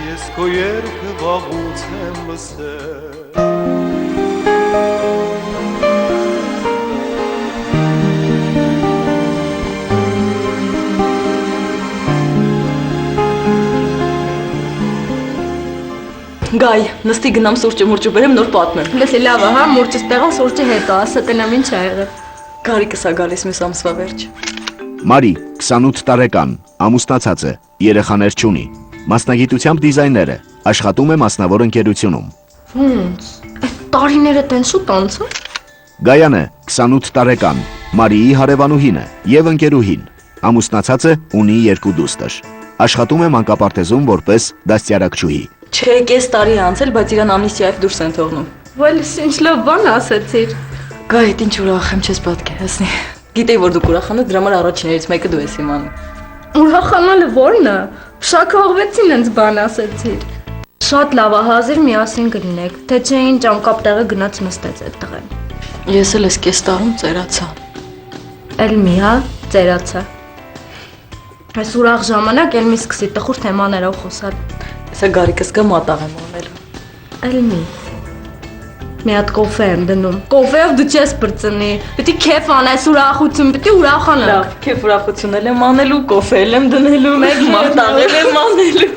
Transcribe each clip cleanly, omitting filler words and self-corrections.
Ես քո երգը վաղուց եմ լսել Գայ, նստի գնամ սուրճը մուրճը բերեմ նոր պատմեմ։ Լսի լավ է, հա, մուրճը ստեղան սուրճը հետո, ասա տնամ ինչ ա եղել։ Գարիկս ա գալիս մյուս ամսվա վերջ։ Մարի, 28 տարեկան, ամուսնացած է, երեխաներ չունի, մասնագիտությամբ դիզայներ է, աշխատում է մասնավոր ընկերությունում։ Ոնց, այդ տարիները տենց շուտ անցա։ Գայանե, 28 տարեկան, Մարիի հարևանուհին է եւ ընկերուհին, ամուսնացած է, ունի 2 դուստր, աշխատում է մանկապարտեզում որպես դաստիարակչուհի։ Չէ, կես տարի է անցել, բայց իրան ամնիստիայով դուրս են թողնում։ Ոյլս ինչ լավ բան ասացիր։ Գայ, այդ ինչ ուրախ եմ, չես պատկերացնի։ Գիտեի, որ դուք ուրախանաք, դրա համար առաջիններից մեկը դու ես իմանում։ Ուրախանալը ո՞րն է։ Շաքողվեցին ինձ բան ասացիր։ Շատ լավ է, հազիվ միասին կլինեք, թե չէ ինչ անկապ տեղը գնաց նստեց այդ տղեն։ Ես էլ ես կես տարում ծերացա։ Էլ մի հա, ծերացա։ Այս ուրախ ժամանակ էլ մի սկսի տխուր թեմաներով խոսալ։ Սա գարիկս կա մատաղ եմ անել։ Էլ մի։ Մի հատ կոֆե եմ դնում։ Կոֆեով դու չես բրծնի։ Պետք է քեֆ անես, ուրախություն, պետք է ուրախանալ։ Լավ, քեֆ ուրախություն եմ անելու, կոֆե եմ դնելու, մատաղ եմ անելու։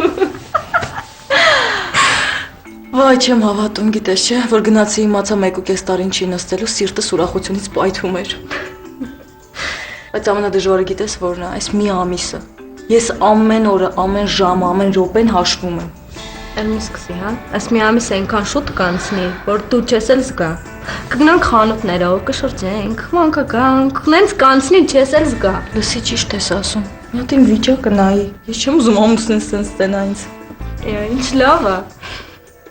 Վայ, չեմ հավատում, գիտես չէ, որ գնացի իմացա 1.5 տարին չի նստելու, սիրտս ուրախությունից պայթում էր։ Բայց ամենադժվարը գիտես որն է, այս մի ամիսը։ Ես ամեն օրը, ամեն ժամ, ամեն րոպեն հաշվում եմ։ Էլ մի սկսի, հա։ Այս մի ամիս այնքան շուտ կանցնի, որ դու չես էլ զգա։ Կգնանք խանութներով, կշրջենք, մանկականք, նենց կանցնի, չես էլ զգա։ Լսի ճիշտ ես ասում։ Մի հատ իմ վիճակը նայի։ Ես չեմ ուզում ամուսնին սենց ստենա ինձ։ Ինչ լավ է։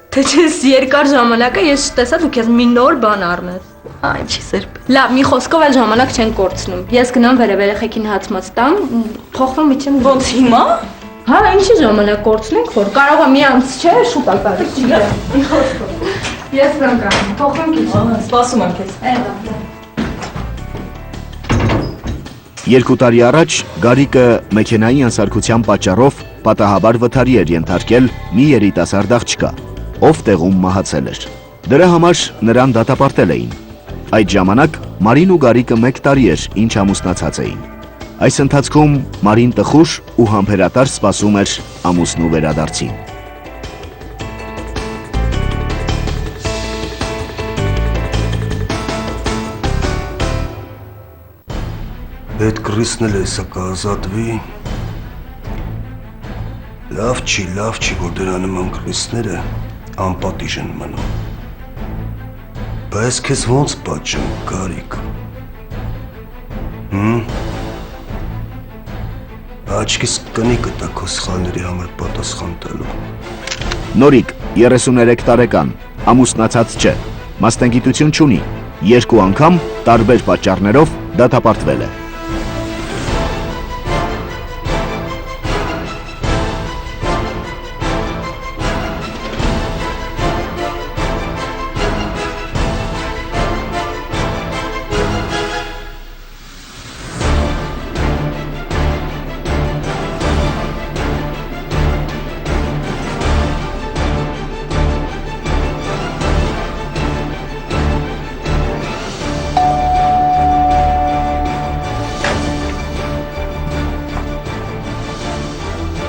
Թե չես երկար ժամանակը ես չտեսա դու քեզ մի նոր բան առնես։ Այ չի սերբ։ Լավ, մի խոսքով էլ ժամանակ չեն կորցնում։ Ես գնամ վերև երեխեքին հացմած տամ, փոխվում իջեմ։ Ոնց հիմա։ Հա, ինչի ժամանակ կորցնենք, որ կարող է մի ամս չէ, շուտ ա գալիս։ Մի խոսքով։ Ես գամ, փոխվում իջեմ։ Սպասում եմ քեզ։ 2 տարի առաջ Գարիկը մեքենայի անսարքության պատճառով պատահաբար վթարի էր ենթարկել մի երիտասարդ աղջկա, ով տեղում մահացել էր։ Դրա համար նրան դատապարտել էին։ Այդ ժամանակ Մարին ու Գարիկը 1 տարի էր, ինչ ամուսնացած էին։ Այս ընթացքում Մարին տխուր ու համբերատար սպասում էր ամուսնու վերադարձին։ Այդ կռիսն էլ էսա կազատվի։ Լավ չի, որ դրա նման կռիսները անպատիժ են մնում։ Բայց քեզ ոնց պատժեմ, Գարիկ։ Աչքիս կնի կտա քո սխալների համար պատասխան տալու։ Նորիկ, 33 տարեկան, ամուսնացած չէ, մասնագիտություն չունի, 2 անգամ տարբեր պատճառներով դատապարտվել է։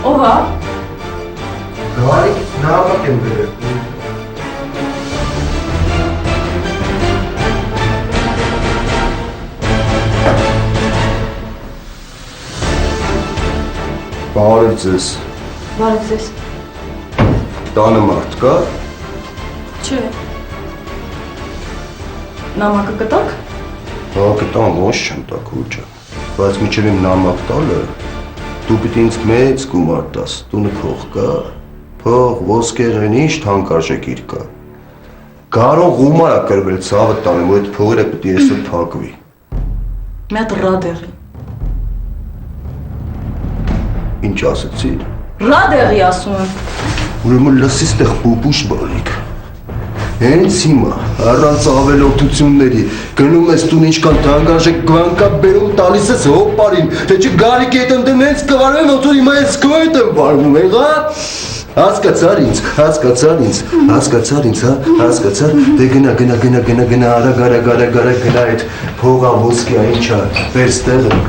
Ով է։ Գարիկ, նավակ եմ բերել։ Բարև ձեզ։ Բարև ձեզ։ Տանը մարդ կա։ Չէ։ Նամակը կտակ։ Հա, կտան ոնց չեմ տա քուրջա։ Բայց միջև իմ նամակ տալը դու պիտի ինձ մեծ գումար տաս, տունը փող կա, փող, ոսկեղեն, ինչ թանկարժեք կա։ Գարոն գումար ա կրվել ցավը տանեմ, ու այդ փողերը պիտի այսօր փակվի։ Մի հատ ռադեղի։ Ինչ ասեցիր։ Ռադեղի ասում եմ։ Ուրեմն լսի ստեղ պուպուշ բանիկ։ Հենց հիմա, առանց ավելորդությունների, գնում ես տուն ինչքան թանկարժեք գվանկա բերում տալիս ես հոպարին, թե չէ Գարիկի հետ ընդեմ հենց կվարվեմ, ոնց որ հիմա ես քո հետ եմ վարվում, եղա։ Հասկացար ինձ, հա, հասկացար, դե գնա, արագ գնա այդ փողա ոսկիա ինչա, վեր ստեղը։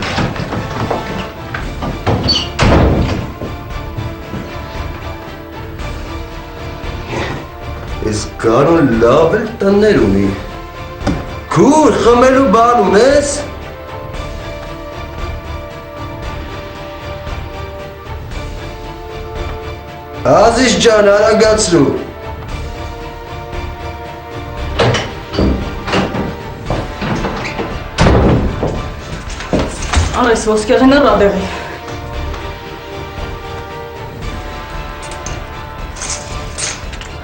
Ես կարոն լավ էլ տններ ունի։ Քուր, խմելու բան ունես։ Ազիզ ջան, արագացրու։ Արես ոսկեղենը ռադեղի։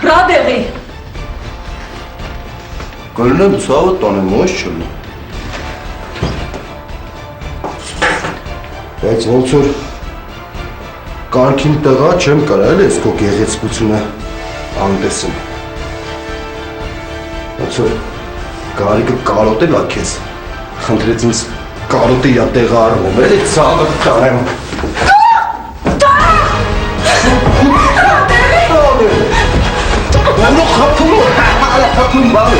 Ռադեղի։ Կլնեմ ցավը տանեմ, ոչ չլնեմ։ Բայց ոնց որ կարգին տղա չեմ կարա էլ ես քո գեղեցկությունը անտեսեմ։ Ոնց որ Գարիկը կարոտել ա քեզ։ Խնդրեց ինձ կարոտի ա տեղը առնում, էլի ցավը տանեմ։ Ոնց խփում բան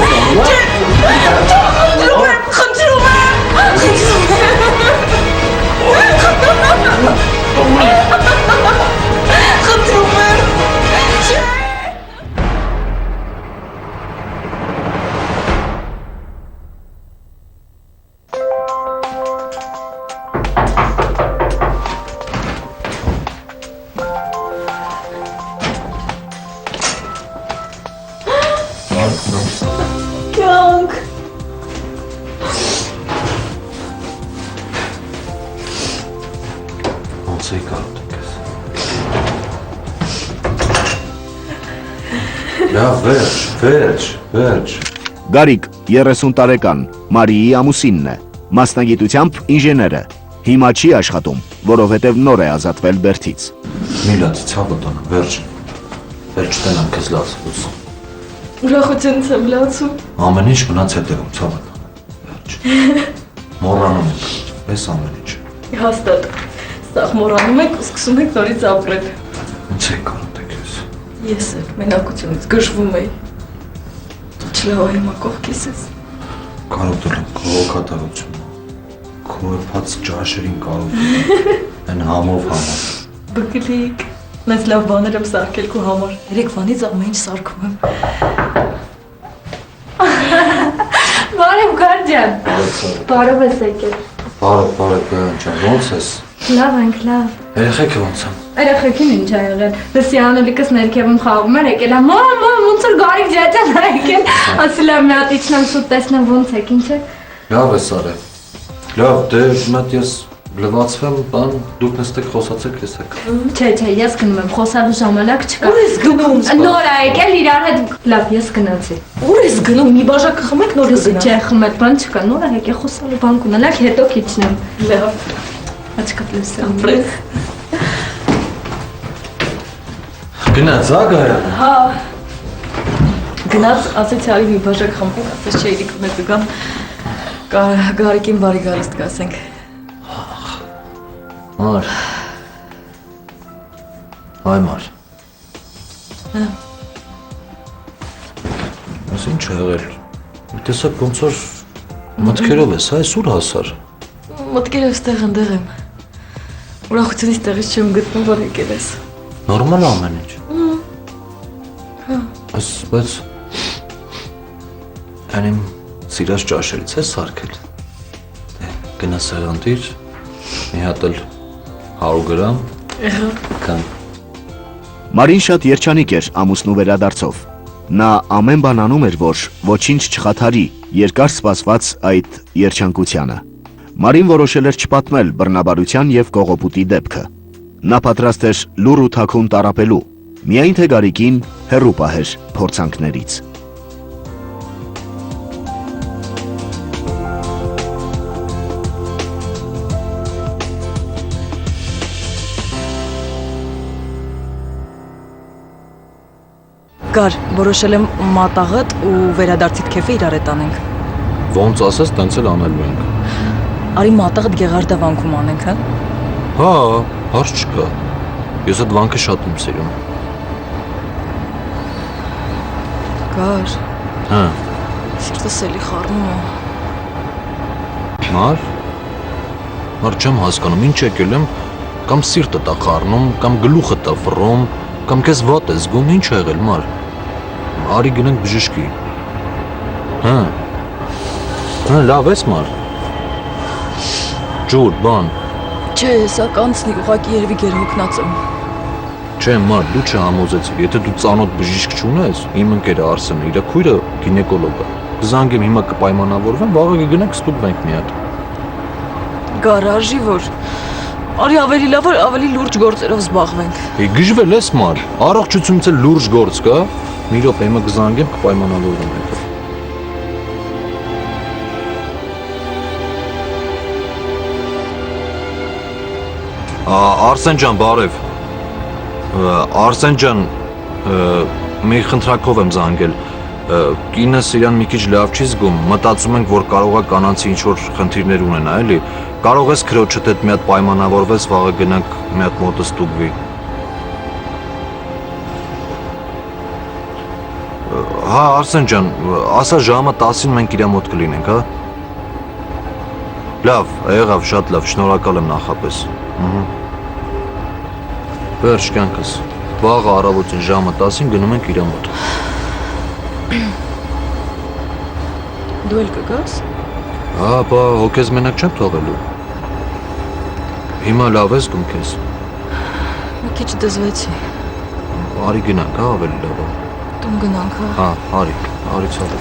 Կյանք։ Ոնց էի կարոտում քեզ։ Լավ, վերջ։ Գարիկ 30 տարեկան, Մարիի ամուսինն է, մասնագիտությամբ ինժեներ է, հիմա չի աշխատում, որովհետև նոր է ազատվել Բերդից։ Միլաց ցավը տանեմ, վերջ տենամ քեզ լավ ուզում։ Ուրախությունից եմ լացում։ Ամեն ինչ մնաց հետևում, ցավը տանեմ, վերջ։ Մոռանում ենք, այս ամեն ինչ։ Հաստատ, սաղ մոռանում եք ու սկսում եք նորից ապրել։ Ոնց էի կարոտել քեզ։ Ես էլ մենակությունից գժվում էի։ Չլավ հիմա կողքիս ես։ Կարոտել եմ քո հոգատարությունը, քո էփած ճաշերին կարոտել են համով համար։ Բկլիկ, մեծ լավ բաներ եմ սարքել քո համար։ Երեկվանից ամեն ինչ սարքում եմ։ Բարև Գարջան։ Բարև ես եկել։ Բարև Գայան ջան, ոնց ես։ Լավ ենք, լավ։ Երեխեքը ոնց են։ Երեխեքին ինչ ա եղել։ Լսի անելիքս ներքևում խաղում էր, եկել է մամ, ոնց որ Գարիկ ջաջան ա եկել։ Ասել է մի հատ իջնեմ շուտ տեսնեմ ոնց եք, ինչ է։ Լավ ես արել։ Լավ, դե մատ ես լվացվեմ, բան, դուք նստեք խոսացեք, ես եք։ Չէ, ես գնում եմ, խոսալու ժամանակ չկա։ Ուր ես գնում։ Նոր ա եկել իրար հետ։ Լավ, ես գնացի։ Ուր ես գնում, մի բաժակ կխմեք նոր կգնա։ Չէ, խմել բան չկա, նոր ա եկել խոսալու բան կունենանք, հետո կիջնեմ։ Լավ։ Աչքդ լսեմ։ Ապրես։ Գնաց, Գայան։ Հա։ Գնաց, ասեցի արի մի բաժակ խմենք, ասես չէ իրիք մեկ կգամ։ Գարիկին բարի գալուստ կասենք։ Մար։ Այ մար։ Հա։ Ես ինչ ա եղել։ Մի տեսակ ոնց որ մտքերով ես, այս ուր հասար։ Մտքերս տեղ ընդեղ եմ։ Ուրախությունից տեղից չեմ գտնում, որ եկել ես։ Նորմալ ամեն ինչ։ Հա։ Բայց անիմ սիրած ճաշերից է սարքել։ Դե գնա սեղանտիր, մի հատ էլ 100 գրամ, կամ։ Մարին շատ երջանիկ էր ամուսնու վերադարձով։ Նա ամեն բան անում էր, որ ոչինչ չխաթարի երկար սպասված այդ երջանկությանը։ Մարին որոշել էր չպատմել բռնաբարության և կողոպուտի դեպքը։ Նա պատրաստ էր լուռ ու թաքուն տառապելու, միայն թե Գարիկին հեռու պահեր փորձանքներից։ Գար, որոշել եմ մատաղդ ու վերադարձիդ քեֆը իրար հետ անենք։ Ոնց ասես, տենց էլ անելու ենք։ Արի մատաղդ Գեղարդա վանքում անենք, հա։ Հա, հարց չկա։ Ես այդ վանքը շատ եմ սիրում։ Գար, Հա, սիրտս էլի խառնում է։ մար։ Մար չեմ հասկանում, ինչ եկել եմ, կամ սիրտը տա խառնում, կամ գլուխը տա ֆռում, կամ քեզ վատ է զգում, ինչ ա եղել, մար։ Արի գնանք բժշկի։ Հա։ Հա, լավ ես, մար։ Ջուր, բան։ Չէ, սա կանցնի, ուղղակի երևի գերհոգնած եմ։ Չէ, մար, դու չհամոզեցիր, եթե դու ծանոթ բժիշկ չունես, իմ ընկերը Արսենը, իր քույրը գինեկոլոգ է։ Կզանգեմ հիմա կպայմանավորվեմ, վաղը կգնանք ստուգվենք մի հատ։ Գարաժի որ։ Արի ավելի լավ որ ավելի լուրջ գործերով զբաղվենք։ Գժվել ես, մար, առողջությունից էլ լուրջ գործ կա։ Մի րոպե հիմա կզանգեմ, կպայմանավորվեմ հետո։ Արսեն ջան, բարև։ Արսեն ջան, մի խնդրակով եմ զանգել։ Կինս իրան մի քիչ լավ չի զգում, մտածում ենք, որ կարող է կանանցի ինչ-որ խնդիրներ ունենա, էլի։ Կարող ես քրոջդ հետ մի հատ պայմանավորվես, վաղը գնանք մի հատ մոտը ստուգվի։ Հա, Արսեն ջան, ասա ժամը 10-ին մենք իրա մոտ կլինենք, հա։ Լավ, եղավ, շատ լավ, շնորհակալ եմ նախապես։ Վերջ կյանքս, վաղը առավոտին ժամը 10-ին գնում ենք իրա մոտ։ Դու էլ կգաս։ Հա, բա հոգեզ մենակ չեմ թողելու։ Հիմա լավ ես զգում քեզ։ Մի քիչ դզվեցի։ Արի գնանք, հա, ավելի լավ է։ Տուն գնանք, հա։ Հա, արի ցավը։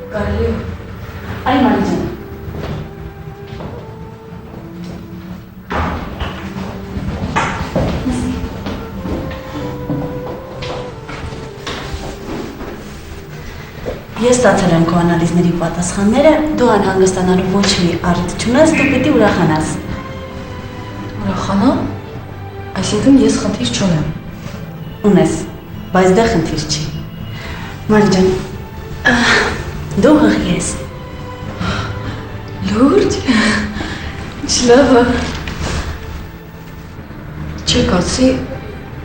Կարելի։ Այ Մարիջան։ Ես ստացել եմ քո անալիզների պատասխանները, դու անհանգստանալու ոչ մի առիթ չունես, դու պիտի ուրախանաս։ Ուրախանա։ Այսինքն ես խնդիր չունեմ։ Ունես, բայց դա խնդիր չի։ Մարիջան, դու հղի ես։ Լուրջ։ Ինչ լավ է։ Չեկացի,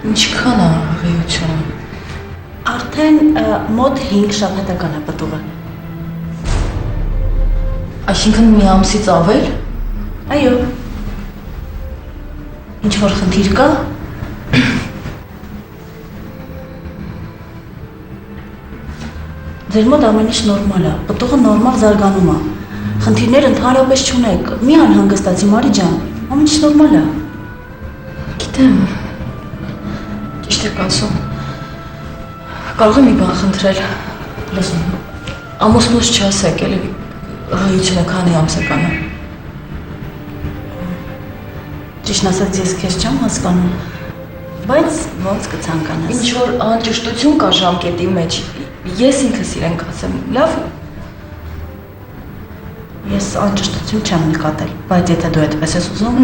ինչքան է ղեյությունը։ Արդեն մոտ 5 շաբաթական է պտուղը։ Այսինքն մի ամսից ավել։ Այո։ Ինչ որ խնդիր կա։ Ձեր մոտ ամեն ինչ նորմալ է, պտուղը նորմալ զարգանում է։ Խնդիրներ ընդհանրապես չունեք, մի անհանգստացի Մարիջան, ամեն ինչ նորմալ է։ Գիտեմ։ Ճիշտ եք ասում։ Կարող եմ մի բան խնդրել։ Լսում։ Ամուսնուս չասեք, էլի ղեյությունը քանի ամսական է։ Ճիշտ ասած ես քեզ չեմ հասկանում, բայց ոնց կցանկանաս։ Ինչ որ անճշտություն կա ժամկետի մեջ, ես ինքս իրեն կասեմ, լավ։ Ես անճշտություն չեմ նկատել, բայց եթե դու այդպես ես ուզում,